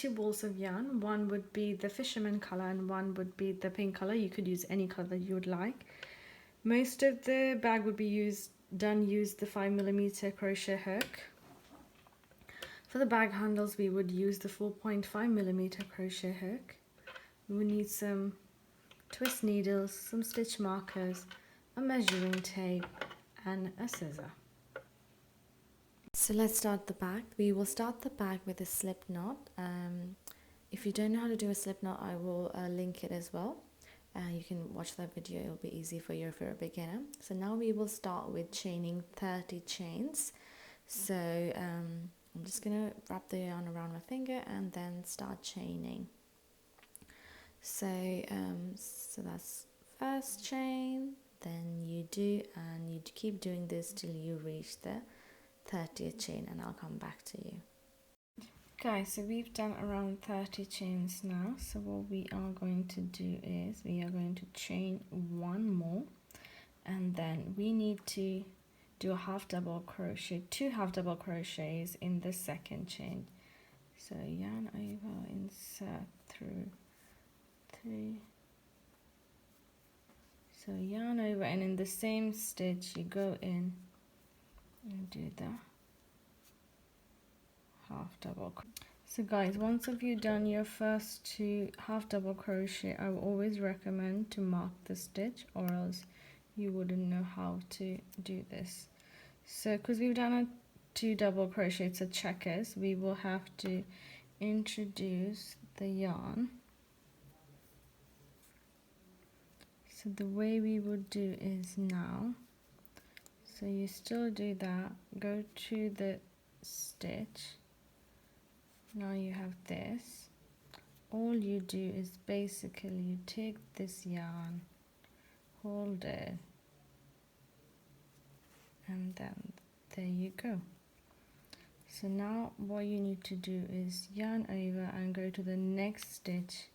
2 balls of yarn. One would be the fisherman color and one would be the pink color. You could use any color that you would like. Most of the bag would be use the 5mm crochet hook. For the bag handles, we would use the 4.5mm crochet hook. We would need some twist needles, some stitch markers, a measuring tape, and a scissor. So let's start the bag. We will start the bag with a slip knot. If you don't know how to do a slip knot, I will link it as well. You can watch that video, it'll be easy for you if you're a beginner. So now we will start with chaining 30 chains. So I'm just gonna wrap the yarn around my finger and then start chaining. So that's first chain, then you do, and you keep doing this till you reach the 30th chain, and I'll come back to you. Guys, so we've done around 30 chains now. So what we are going to do is we are going to chain one more, and then we need to do a half double crochet, 2 half double crochets in the second chain. So yarn over, insert through 3. So yarn over, and in the same stitch you go in and do the half double crochet. So guys, once you've done your first 2 half double crochet, I will always recommend to mark the stitch, or else you wouldn't know how to do this. So because we've done a 2 double crochets, a checkers, we will have to introduce the yarn. So the way we would do is now, so you still do that, go to the stitch. Now you have this. All you do is basically you take this yarn, hold it, and then there you go. So now what you need to do is yarn over and go to the next stitch,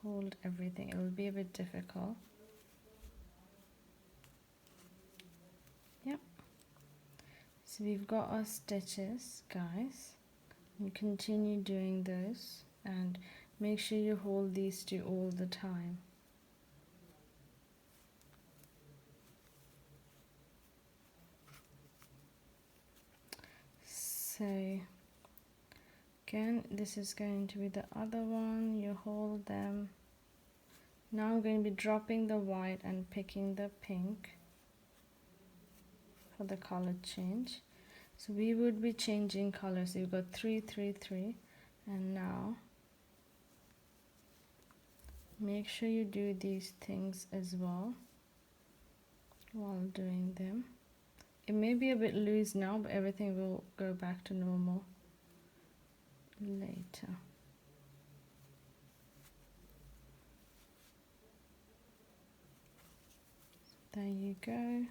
hold everything. It will be a bit difficult. Yep. So we've got our stitches, guys. You continue doing those and make sure you hold these 2 all the time. So again, this is going to be the other one. You hold them. Now I'm going to be dropping the white and picking the pink for the color change. So we would be changing colors. So you've got 3, 3, 3, and now make sure you do these things as well while doing them. It may be a bit loose now, but everything will go back to normal later. There you go.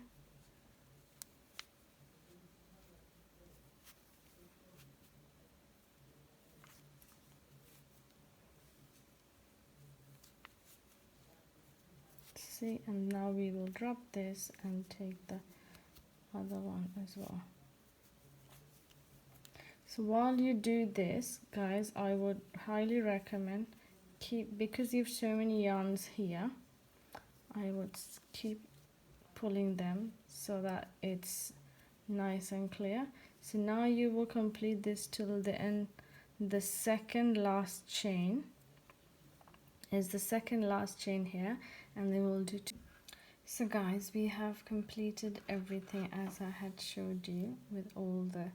See, and now we will drop this and take the other one as well. So while you do this, guys, I would highly recommend because you have so many yarns here, I would keep pulling them so that it's nice and clear. So now you will complete this till the end. The second last chain is the second last chain here, and then we'll do 2. So guys, we have completed everything as I had showed you with all the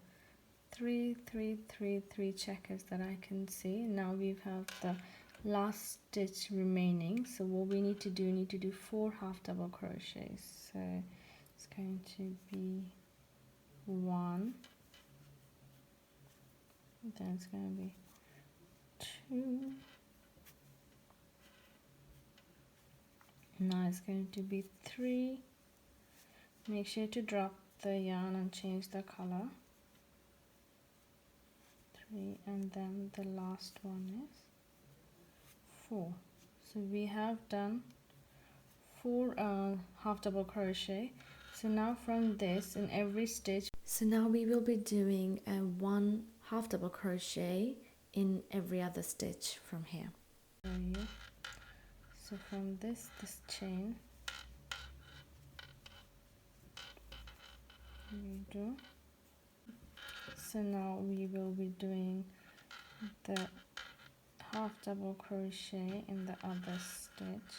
3, 3, 3, 3 checkers that I can see. Now we have the last stitch remaining. So what we need to do 4 half double crochets. So it's going to be 1, then it's going to be 2, now it's going to be 3. Make sure to drop the yarn and change the color. 3, and then the last one is 4. So we have done 4 half double crochet. So now from this, in every stitch, so now we will be doing 1 half double crochet in every other stitch from here. So from this chain we do. So now we will be doing the half double crochet in the other stitch.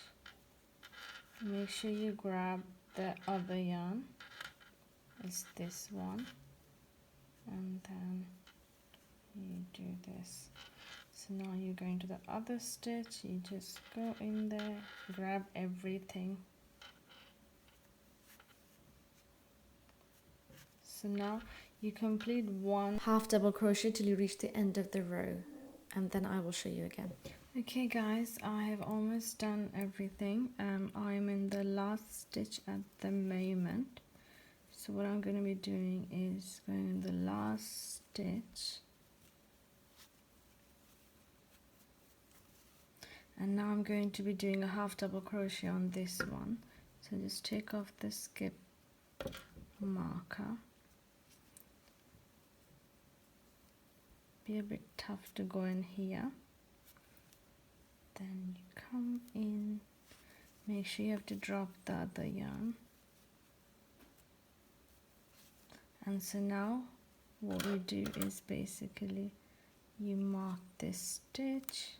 Make sure you grab the other yarn, it's this one, and then you do this. So now you're going to the other stitch, you just go in there, grab everything. So now you complete one half double crochet till you reach the end of the row, and then I will show you again. Okay guys, I have almost done everything. I'm in the last stitch at the moment. So what I'm going to be doing is going in the last stitch. And now I'm going to be doing a half double crochet on this one. So just take off the skip marker. Be a bit tough to go in here. Then you come in, make sure you have to drop the other yarn. And so now what we do is basically you mark this stitch.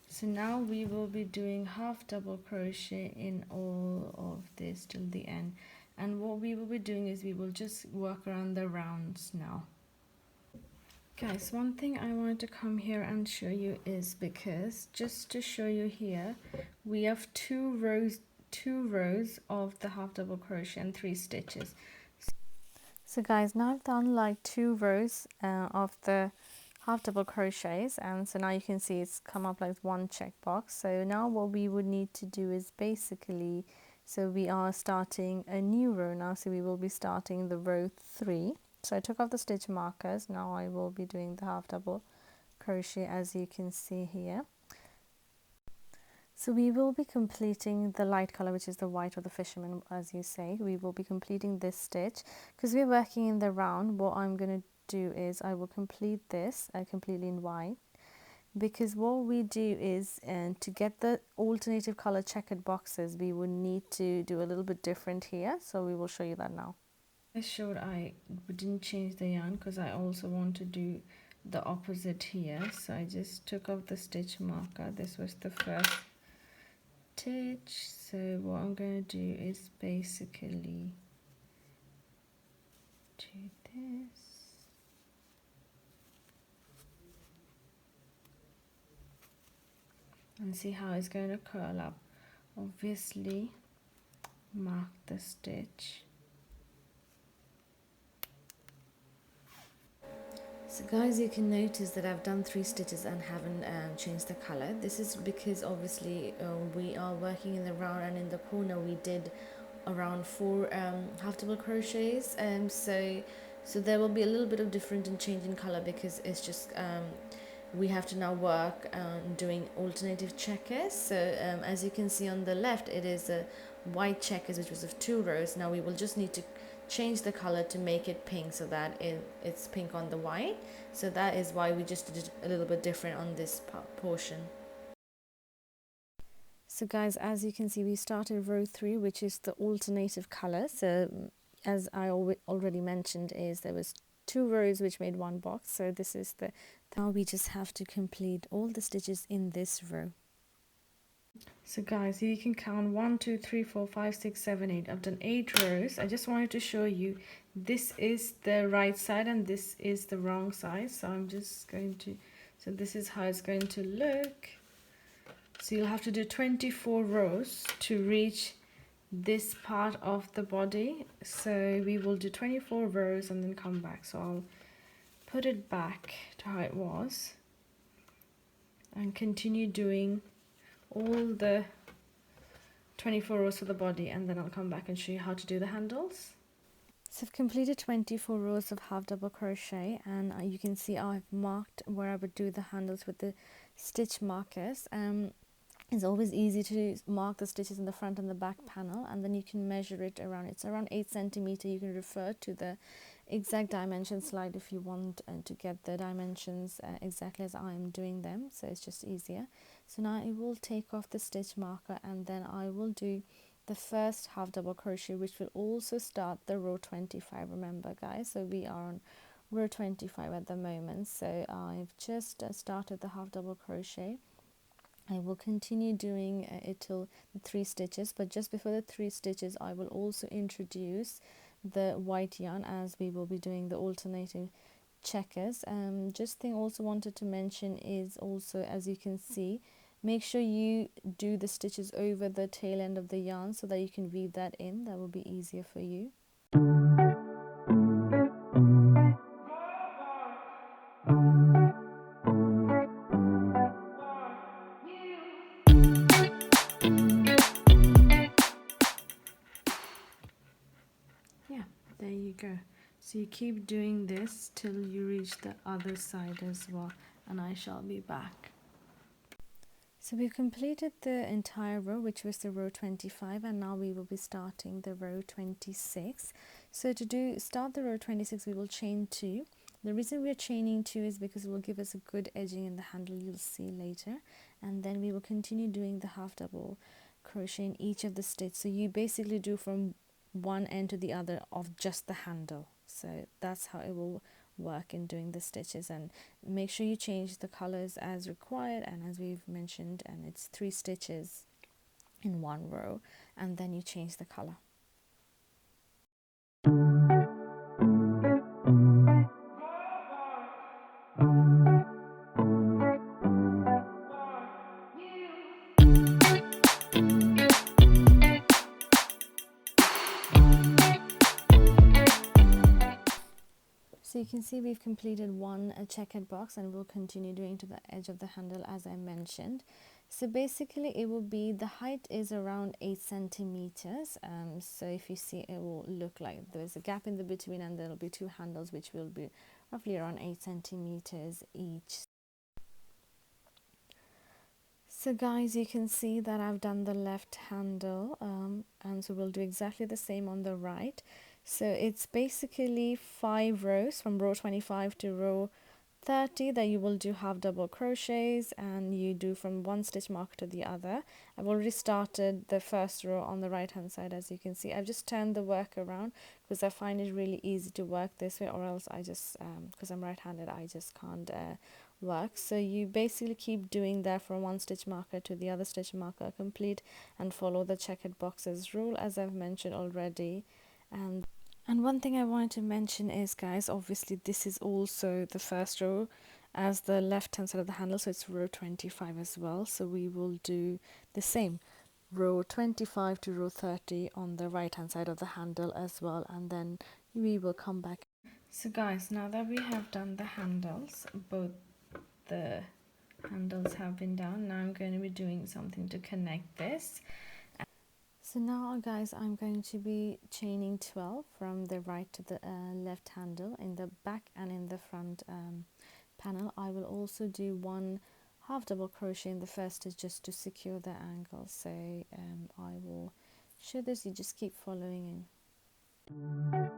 So now we will be doing half double crochet in all of this till the end. And what we will be doing is we will just work around the rounds now. Guys, one thing I wanted to come here and show you is because just to show you here, we have two rows of the half double crochet and 3 stitches. So guys, now I've done like 2 rows of the half double crochets, and so now you can see it's come up like one checkbox. So now what we would need to do is basically, so we are starting a new row now, so we will be starting the row 3. So I took off the stitch markers. Now I will be doing the half double crochet as you can see here. So we will be completing the light color, which is the white or the fisherman as you say. We will be completing this stitch because we're working in the round. What I'm going to do is I will complete this completely in white, because what we do is to get the alternative color checkered boxes we would need to do a little bit different here. So we will show you that now. I showed I didn't change the yarn because I also want to do the opposite here. So I just took off the stitch marker. This was the first stitch. So what I'm going to do is basically do this. And see how it's going to curl up. Obviously mark the stitch. So guys, you can notice that I've done 3 stitches and haven't changed the color. This is because obviously we are working in the round, and in the corner we did around 4 half double crochets, so there will be a little bit of difference in change in color because it's just we have to now work on doing alternative checkers. So as you can see on the left, it is a white checkers which was of 2 rows. Now we will just need to change the color to make it pink, so that it's pink on the white. So that is why we just did it a little bit different on this portion. So guys, as you can see, we started row 3, which is the alternative color. So as I already mentioned, is there was 2 rows which made 1 box. So this is the now we just have to complete all the stitches in this row. So guys, you can count 1, 2, 3, 4, 5, 6, 7, 8. I've done 8 rows. I just wanted to show you this is the right side and this is the wrong side. So I'm just going to, so this is how it's going to look. So you'll have to do 24 rows to reach this part of the body. So we will do 24 rows and then come back. So I'll put it back to how it was and continue doing all the 24 rows for the body, and then I'll come back and show you how to do the handles. So I've completed 24 rows of half double crochet, and you can see I've marked where I would do the handles with the stitch markers. It's always easy to mark the stitches in the front and the back panel, and then you can measure it around. It's around 8 centimeters. You can refer to the exact dimension slide if you want to get the dimensions exactly as I'm doing them, so it's just easier. So now I will take off the stitch marker, and then I will do the first half double crochet, which will also start the row 25. Remember guys, so we are on row 25 at the moment. So I've just started the half double crochet. I will continue doing it till the 3 stitches, but just before the 3 stitches I will also introduce the white yarn, as we will be doing the alternative checkers. Just thing also wanted to mention is also, as you can see, make sure you do the stitches over the tail end of the yarn so that you can weave that in. That will be easier for you. Yeah, there you go. So you keep doing this till you reach the other side as well, and I shall be back. So we've completed the entire row, which was the row 25, and now we will be starting the row 26. So to start the row 26, we will chain 2. The reason we're chaining 2 is because it will give us a good edging in the handle, you'll see later. And then we will continue doing the half double crochet in each of the stitches. So you basically do from one end to the other of just the handle. So that's how it will work in doing the stitches, and make sure you change the colors as required, and as we've mentioned, and it's 3 stitches in one row, and then you change the color. So you can see we've completed one checkered box, and we'll continue doing to the edge of the handle as I mentioned. So basically it will be, the height is around 8 centimeters. So if you see, it will look like there's a gap in the between, and there will be 2 handles which will be roughly around 8 centimeters each. So guys, you can see that I've done the left handle, and so we'll do exactly the same on the right. So it's basically 5 rows from row 25 to row 30 that you will do half double crochets, and you do from one stitch mark to the other. I've already started the first row on the right hand side, as you can see. I've just turned the work around because I find it really easy to work this way, or else I just because I'm right-handed, I just can't work. So you basically keep doing that from one stitch marker to the other stitch marker, complete, and follow the checkered boxes rule, as I've mentioned already. And one thing I wanted to mention is, guys, obviously this is also the first row as the left hand side of the handle, so it's row 25 as well. So we will do the same, row 25 to row 30 on the right hand side of the handle as well, and then we will come back. So guys, now that we have done the handles, both the handles have been done, now I'm going to be doing something to connect this. So now guys, I'm going to be chaining 12 from the right to the left handle in the back and in the front panel. I will also do one half double crochet in the first stitch just to secure the angle. So I will show this, you just keep following in.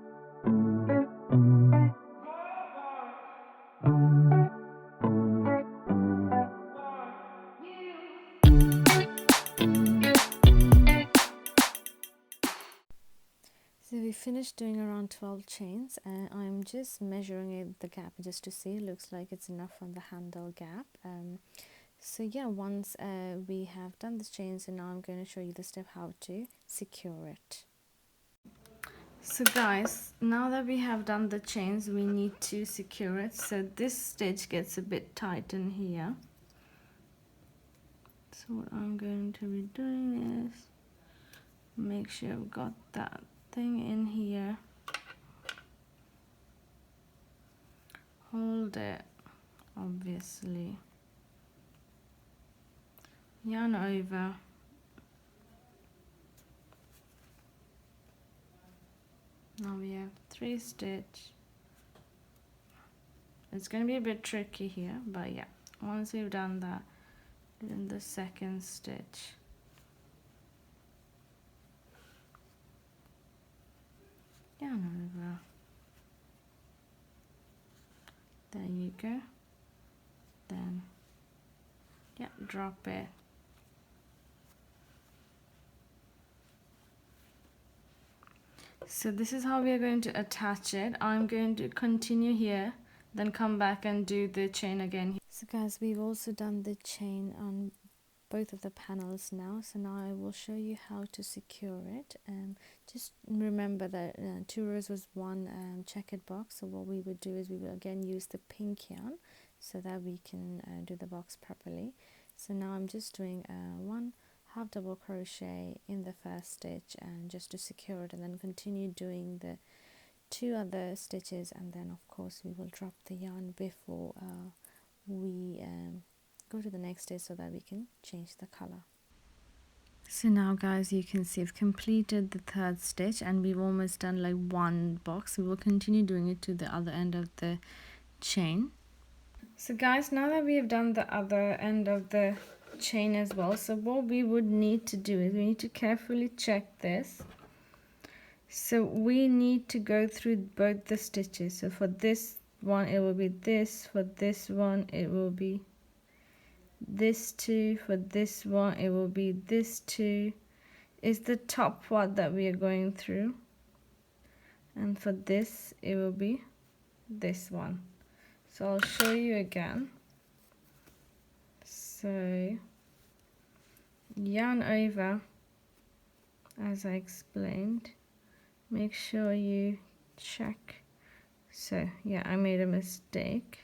So we finished doing around 12 chains, and I'm just measuring the gap just to see. It looks like it's enough on the handle gap. So yeah, once we have done this chain, so now I'm going to show you the step how to secure it. So guys, now that we have done the chains, we need to secure it. So this stitch gets a bit tight in here. So what I'm going to be doing is make sure I've got that thing in here. Hold it, obviously. Yarn over. Now we have 3 stitch. It's going to be a bit tricky here, but yeah, once we've done that, then the second stitch. Yarn over. There you go. Then yeah, drop it. So this is how we are going to attach it. I'm going to continue here, then come back and do the chain again. So guys, we've also done the chain on both of the panels now, so now I will show you how to secure it. Just remember that 2 rows was one checkered box, so what we would do is we will again use the pink yarn so that we can do the box properly. So now I'm just doing one half double crochet in the first stitch and just to secure it, and then continue doing the 2 other stitches, and then of course we will drop the yarn before we go to the next stitch so that we can change the color. So now guys, you can see I've completed the 3rd stitch and we've almost done like one box. We will continue doing it to the other end of the chain. So guys, now that we have done the other end of the chain as well, so what we would need to do is we need to carefully check this. So we need to go through both the stitches. So for this one it will be this, for this one it will be this 2, for this one it will be this 2 is the top part that we are going through, and for this it will be this one. So I'll show you again. So yarn over as I explained, make sure you check. So yeah, I made a mistake.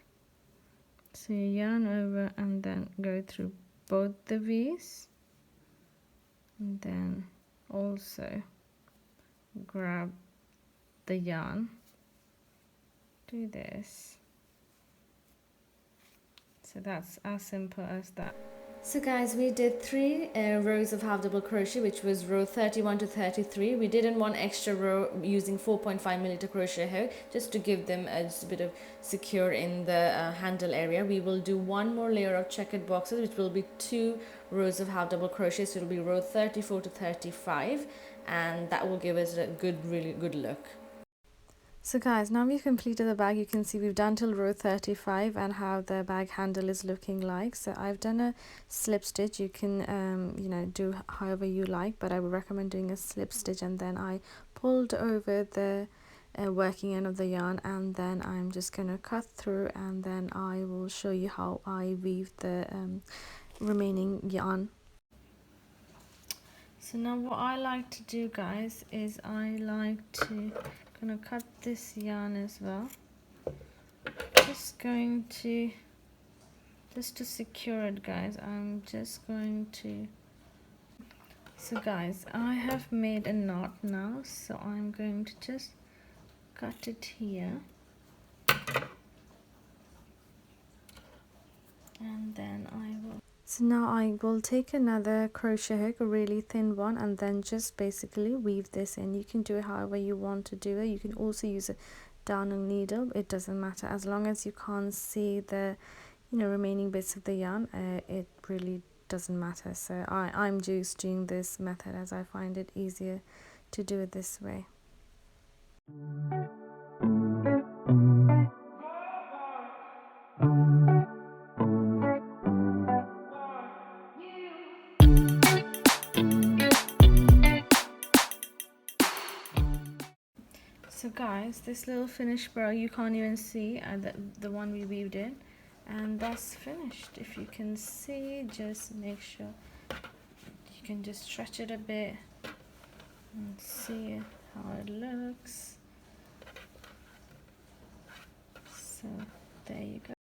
So you yarn over and then go through both the V's, and then also grab the yarn, do this. So that's as simple as that. So guys, we did 3 rows of half double crochet, which was row 31 to 33. We did in one extra row using 4.5mm crochet hook just to give them just a bit of secure in the handle area. We will do one more layer of checkered boxes, which will be 2 rows of half double crochet, so it will be row 34 to 35, and that will give us a really good look. So guys, now we've completed the bag. You can see we've done till row 35 and how the bag handle is looking like. So I've done a slip stitch. You can you know, do however you like, but I would recommend doing a slip stitch, and then I pulled over the working end of the yarn, and then I'm just going to cut through, and then I will show you how I weave the remaining yarn. So now what I like to do guys is I like to gonna cut this yarn as well. Just to secure it guys, I'm just going to, so guys, I have made a knot now, so I'm going to just cut it here, and then I will. So now I will take another crochet hook, a really thin one, and then just basically weave this in. You can do it however you want to do it. You can also use a darning needle, it doesn't matter, as long as you can't see the remaining bits of the yarn, it really doesn't matter. So I'm just doing this method as I find it easier to do it this way. So guys, this little finished bow you can't even see the one we weaved in, and that's finished. If you can see, just make sure you can just stretch it a bit and see how it looks. So there you go.